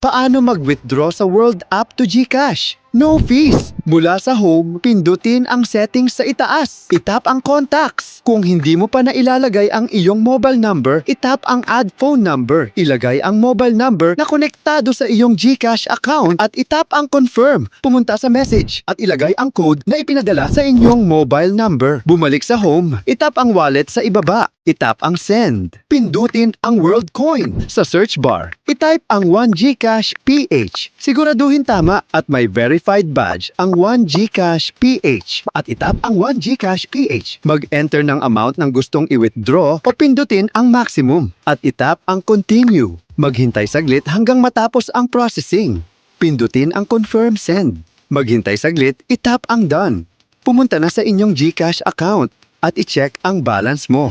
Paano mag-withdraw sa World App to GCash? No fees! Mula sa home, pindutin ang settings sa itaas. Itap ang contacts. Kung hindi mo pa nailalagay ang iyong mobile number, itap ang add phone number. Ilagay ang mobile number na konektado sa iyong GCash account at itap ang confirm. Pumunta sa message at ilagay ang code na ipinadala sa inyong mobile number. Bumalik sa home, itap ang wallet sa ibaba. Itap ang send. Pindutin ang World Coin sa search bar. Itype ang 1GCash PH. Siguraduhin tama at may verified badge ang 1GCash PH. At itap ang 1GCash PH. Mag-enter ng amount ng gustong i-withdraw o pindutin ang maximum. At itap ang continue. Maghintay saglit hanggang matapos ang processing. Pindutin ang confirm send. Maghintay saglit, itap ang done. Pumunta na sa inyong GCash account at i-check ang balance mo.